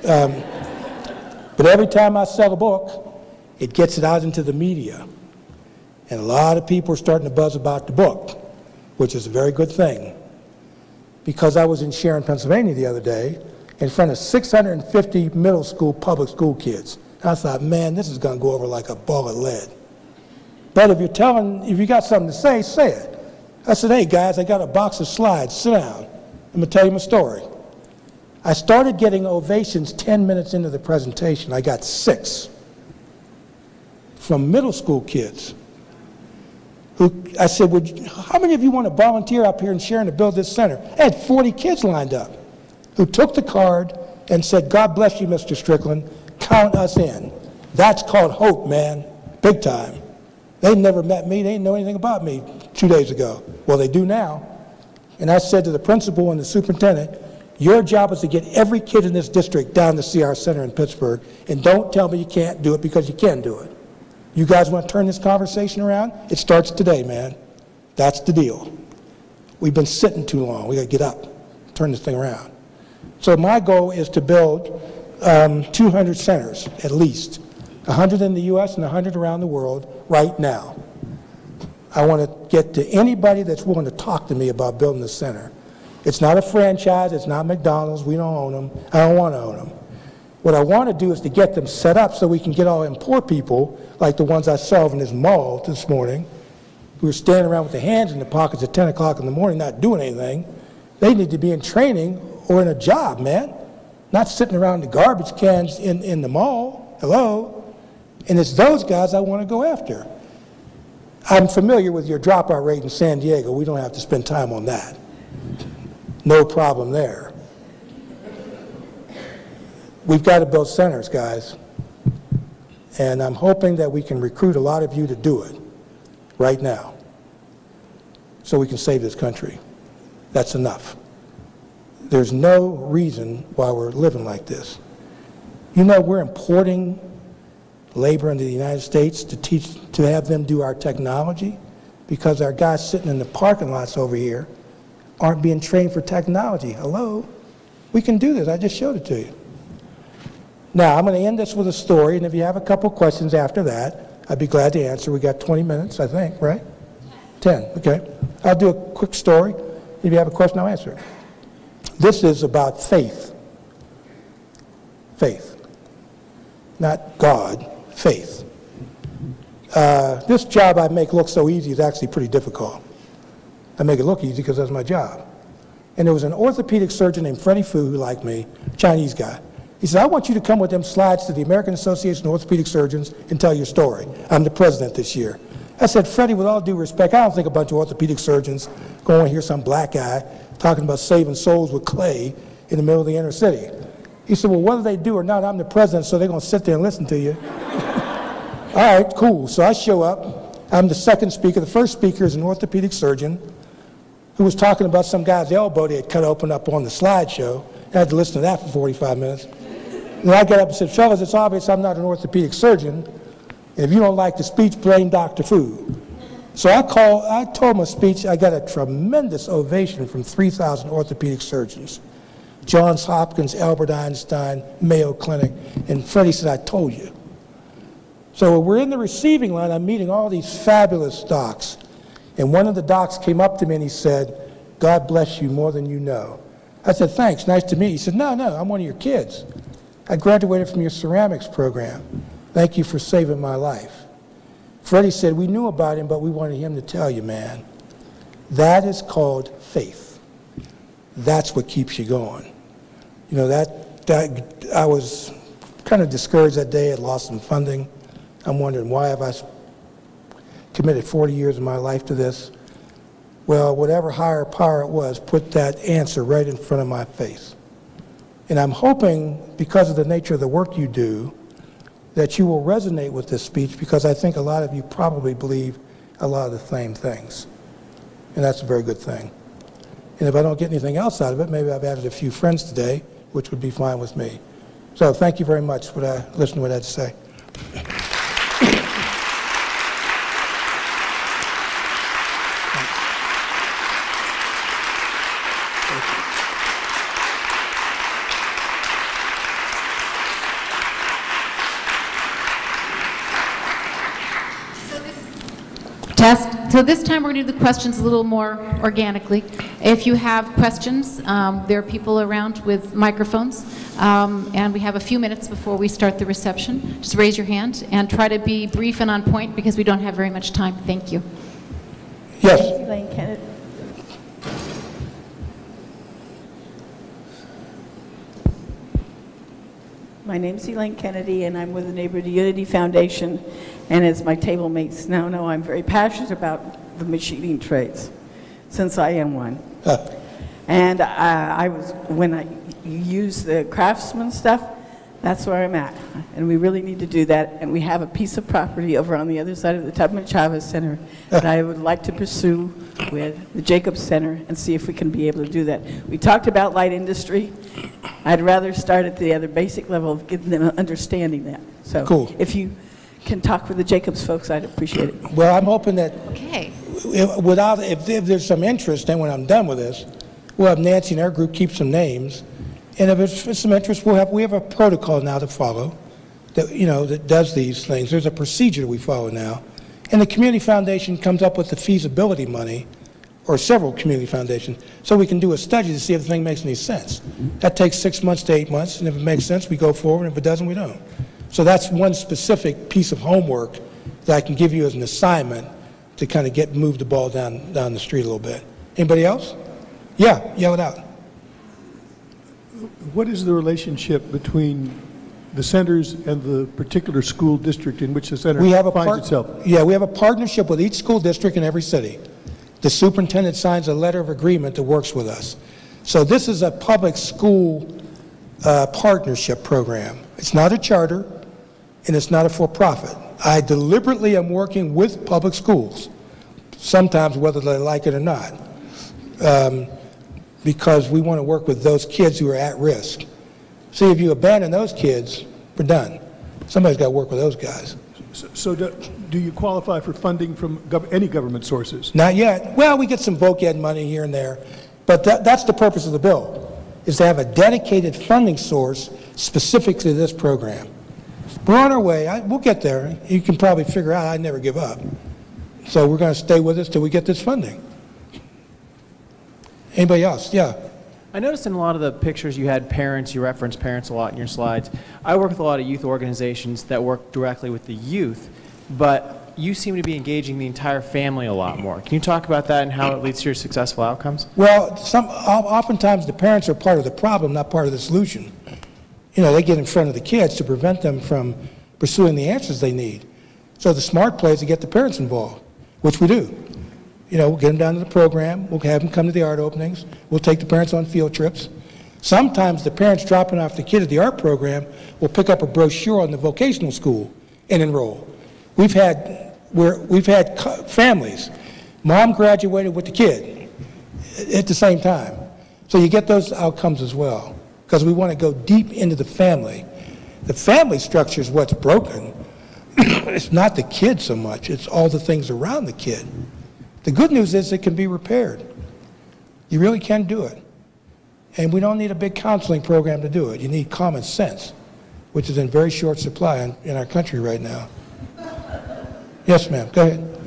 But every time I sell a book, it gets it out into the media. And a lot of people are starting to buzz about the book, which is a very good thing. Because I was in Sharon, Pennsylvania the other day in front of 650 middle school, public school kids. And I thought, man, this is going to go over like a ball of lead. But if you got something to say, say it. I said, hey guys, I got a box of slides, sit down. I'm going to tell you my story. I started getting ovations 10 minutes into the presentation. I got 6 from middle school kids. I said, how many of you want to volunteer up here in Sharon to build this center? I had 40 kids lined up who took the card and said, God bless you, Mr. Strickland, count us in. That's called hope, man, big time. They never met me, they didn't know anything about me 2 days ago. Well, they do now. And I said to the principal and the superintendent, your job is to get every kid in this district down to see our center in Pittsburgh, and don't tell me you can't do it, because you can do it. You guys want to turn this conversation around? It starts today, man. That's the deal. We've been sitting too long. We got to get up, turn this thing around. So my goal is to build 200 centers, at least. 100 in the U.S. and 100 around the world right now. I want to get to anybody that's willing to talk to me about building this center. It's not a franchise. It's not McDonald's. We don't own them. I don't want to own them. What I want to do is to get them set up so we can get all them poor people, like the ones I saw in this mall this morning, who are standing around with their hands in their pockets at 10 o'clock in the morning not doing anything. They need to be in training or in a job, man. Not sitting around the garbage cans in the mall. Hello? And it's those guys I want to go after. I'm familiar with your dropout rate in San Diego. We don't have to spend time on that. No problem there. We've got to build centers, guys. And I'm hoping that we can recruit a lot of you to do it right now so we can save this country. That's enough. There's no reason why we're living like this. You know, we're importing labor into the United States to have them do our technology because our guys sitting in the parking lots over here aren't being trained for technology. Hello? We can do this. I just showed it to you. Now, I'm going to end this with a story, and if you have a couple questions after that, I'd be glad to answer. We got 20 minutes, I think, right? 10, okay. I'll do a quick story. If you have a question, I'll answer it. This is about faith. Faith. Not God, faith. This job I make look so easy is actually pretty difficult. I make it look easy because that's my job. And there was an orthopedic surgeon named Freddie Fu who liked me, Chinese guy. He said, I want you to come with them slides to the American Association of Orthopedic Surgeons and tell your story. I'm the president this year. I said, Freddie, with all due respect, I don't think a bunch of orthopedic surgeons going to hear some black guy talking about saving souls with clay in the middle of the inner city. He said, well, whether they do or not, I'm the president, so they're going to sit there and listen to you. All right, cool. So I show up. I'm the second speaker. The first speaker is an orthopedic surgeon who was talking about some guy's elbow they had cut open up on the slideshow. I had to listen to that for 45 minutes. And I got up and said, fellas, it's obvious I'm not an orthopedic surgeon. And if you don't like the speech, blame Dr. Fu. So I told my speech. I got a tremendous ovation from 3,000 orthopedic surgeons. Johns Hopkins, Albert Einstein, Mayo Clinic. And Freddie said, I told you. So we're in the receiving line. I'm meeting all these fabulous docs. And one of the docs came up to me and he said, God bless you more than you know. I said, thanks, nice to meet you. He said, no, I'm one of your kids. I graduated from your ceramics program. Thank you for saving my life. Freddie said, we knew about him, but we wanted him to tell you, man. That is called faith. That's what keeps you going. You know, I was kind of discouraged that day. I lost some funding. I'm wondering, why have I committed 40 years of my life to this? Well, whatever higher power it was, put that answer right in front of my face. And I'm hoping, because of the nature of the work you do, that you will resonate with this speech, because I think a lot of you probably believe a lot of the same things. And that's a very good thing. And if I don't get anything else out of it, maybe I've added a few friends today, which would be fine with me. So thank you very much for listening to what I had to say. Test. So this time we're going to do the questions a little more organically. If you have questions, there are people around with microphones, and we have a few minutes before we start the reception. Just raise your hand and try to be brief and on point because we don't have very much time. Thank you. Yes. Elaine Kennedy. My name's Elaine Kennedy, and I'm with the Neighborhood Unity Foundation. And as my table mates now know, I'm very passionate about the machining trades, since I am one. And when I use the craftsman stuff, that's where I'm at. And we really need to do that. And we have a piece of property over on the other side of the Tubman Chavez Center that I would like to pursue with the Jacobs Center and see if we can be able to do that. We talked about light industry. I'd rather start at the other basic level of getting them understanding that. So cool. If you can talk with the Jacobs folks, I'd appreciate it. Well, I'm hoping that Okay. if there's some interest, then when I'm done with this, we'll have Nancy and our group keep some names. And if there's some interest, we have a protocol now to follow that, that does these things. There's a procedure we follow now. And the community foundation comes up with the feasibility money, or several community foundations, so we can do a study to see if the thing makes any sense. That takes 6 months to 8 months, and if it makes sense, we go forward, and if it doesn't, we don't. So that's one specific piece of homework that I can give you as an assignment to kind of move the ball down the street a little bit. Anybody else? Yeah, yell it out. What is the relationship between the centers and the particular school district in which the center finds itself? Yeah, we have a partnership with each school district in every city. The superintendent signs a letter of agreement that works with us. So this is a public school partnership program. It's not a charter, and it's not a for-profit. I deliberately am working with public schools, sometimes whether they like it or not, because we want to work with those kids who are at risk. See, if you abandon those kids, we're done. Somebody's got to work with those guys. So do you qualify for funding from any government sources? Not yet. Well, we get some VOC-Ed money here and there, but that's the purpose of the bill, is to have a dedicated funding source specific to this program. We're on our way. We'll get there. You can probably figure out I never give up. So we're going to stay with us till we get this funding. Anybody else? Yeah. I noticed in a lot of the pictures you had parents, you referenced parents a lot in your slides. I work with a lot of youth organizations that work directly with the youth, but you seem to be engaging the entire family a lot more. Can you talk about that and how it leads to your successful outcomes? Well, oftentimes the parents are part of the problem, not part of the solution. They get in front of the kids to prevent them from pursuing the answers they need. So the smart play is to get the parents involved, which we do. We'll get them down to the program. We'll have them come to the art openings. We'll take the parents on field trips. Sometimes the parents dropping off the kid at the art program will pick up a brochure on the vocational school and enroll. We've had families. Mom graduated with the kid at the same time. So you get those outcomes as well, because we want to go deep into the family. The family structure is what's broken. It's not the kid so much. It's all the things around the kid. The good news is it can be repaired. You really can do it. And we don't need a big counseling program to do it. You need common sense, which is in very short supply in our country right now. Yes, ma'am. Go ahead.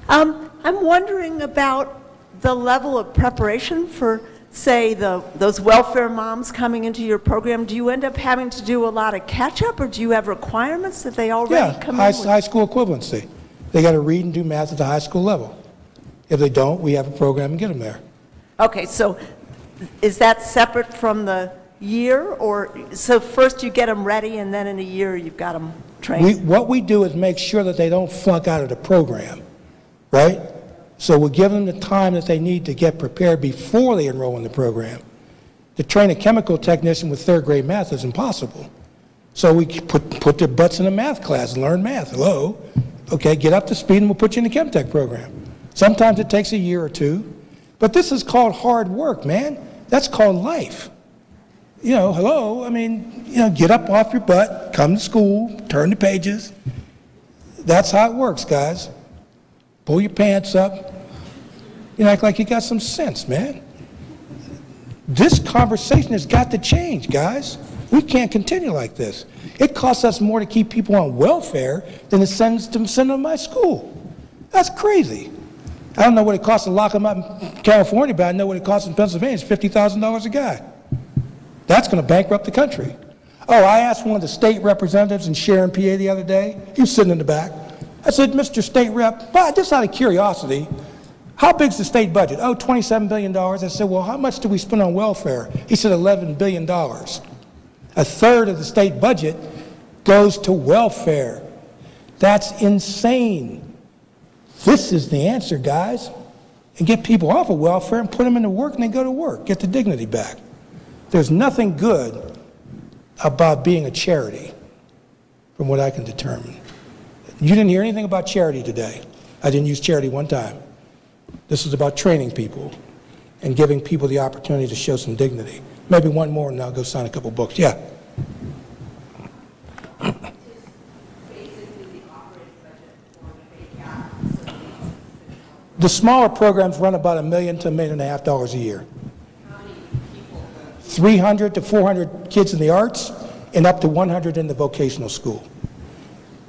I'm wondering about the level of preparation for, say, those welfare moms coming into your program. Do you end up having to do a lot of catch-up, or do you have requirements that they already come in with? High school equivalency. They got to read and do math at the high school level. If they don't, we have a program and get them there. Okay, so is that separate from the year? Or so first you get them ready, and then in a year you've got them trained? What we do is make sure that they don't flunk out of the program, right? So we'll give them the time that they need to get prepared before they enroll in the program. To train a chemical technician with third grade math is impossible. So we put their butts in a math class and learn math. Hello? Okay, get up to speed and we'll put you in the chem tech program. Sometimes it takes a year or two, but this is called hard work, man. That's called life. Hello, get up off your butt, come to school, turn the pages. That's how it works, guys. Pull your pants up. Act like you got some sense, man. This conversation has got to change, guys. We can't continue like this. It costs us more to keep people on welfare than to send them to my school. That's crazy. I don't know what it costs to lock them up in California, but I know what it costs in Pennsylvania. It's $50,000 a guy. That's going to bankrupt the country. Oh, I asked one of the state representatives in Sharon, PA the other day. He was sitting in the back. I said, Mr. State Rep, just out of curiosity, how big's the state budget? Oh, $27 billion. I said, well, how much do we spend on welfare? He said, $11 billion. I 1/3 of the state budget goes to welfare. That's insane. This is the answer, guys. And get people off of welfare and put them into work, and they go to work, get the dignity back. There's nothing good about being a charity, from what I can determine. You didn't hear anything about charity today. I didn't use charity one time. This is about training people and giving people the opportunity to show some dignity. Maybe one more, and I'll go sign a couple books. Yeah. The smaller programs run about $1 million to $1.5 million a year. 300 to 400 kids in the arts and up to 100 in the vocational school.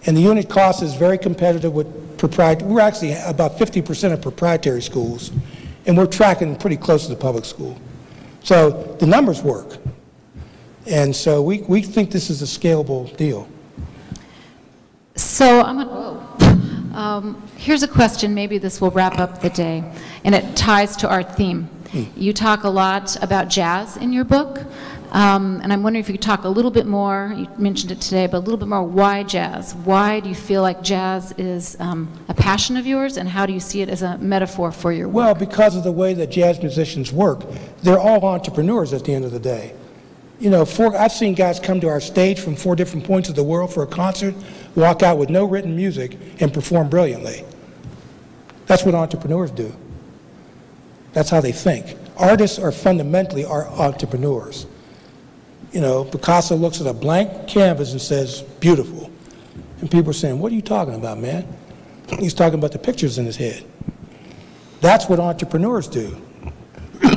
And the unit cost is very competitive with proprietary. We're actually about 50% of proprietary schools, and we're tracking pretty close to the public school. So the numbers work. And so we think this is a scalable deal. So here's a question, maybe this will wrap up the day, and it ties to our theme. You talk a lot about jazz in your book, and I'm wondering if you could talk a little bit more, you mentioned it today, but a little bit more, why jazz? Why do you feel like jazz is a passion of yours, and how do you see it as a metaphor for your work? Well, because of the way that jazz musicians work, they're all entrepreneurs at the end of the day. You know, I've seen guys come to our stage from 4 different points of the world for a concert, walk out with no written music, and perform brilliantly. That's what entrepreneurs do. That's how they think. Artists are fundamentally entrepreneurs. You know, Picasso looks at a blank canvas and says, beautiful. And people are saying, what are you talking about, man? He's talking about the pictures in his head. That's what entrepreneurs do.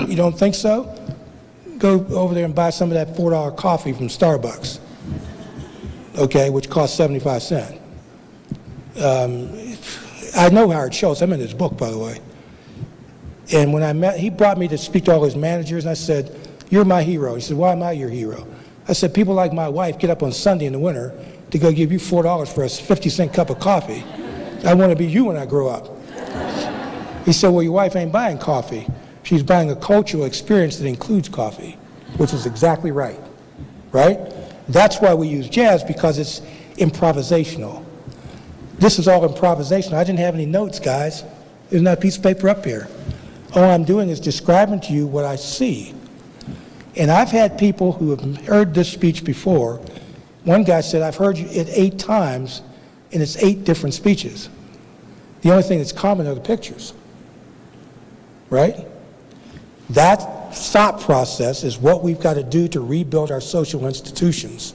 You don't think so? Go over there and buy some of that $4 coffee from Starbucks, okay, which costs 75 cents. I know Howard Schultz. I'm in his book, by the way. And when I met, he brought me to speak to all his managers, and I said, you're my hero. He said, why am I your hero? I said, people like my wife get up on Sunday in the winter to go give you $4 for a 50-cent cup of coffee. I want to be you when I grow up. He said, well, your wife ain't buying coffee. She's buying a cultural experience that includes coffee, which is exactly right, right? That's why we use jazz, because it's improvisational. This is all improvisational. I didn't have any notes, guys. There's not a piece of paper up here. All I'm doing is describing to you what I see. And I've had people who have heard this speech before. One guy said, I've heard it 8 times, and it's 8 different speeches. The only thing that's common are the pictures, right? That thought process is what we've got to do to rebuild our social institutions.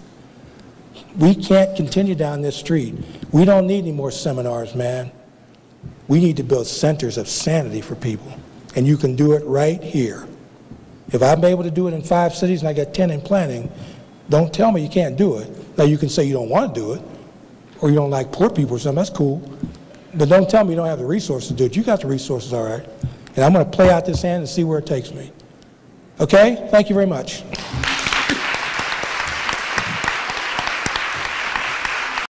We can't continue down this street. We don't need any more seminars, man. We need to build centers of sanity for people. And you can do it right here. If I'm able to do it in 5 cities and I got 10 in planning, don't tell me you can't do it. Now you can say you don't want to do it, or you don't like poor people or something, that's cool. But don't tell me you don't have the resources to do it. You got the resources, all right. And I'm going to play out this hand and see where it takes me. Okay? Thank you very much.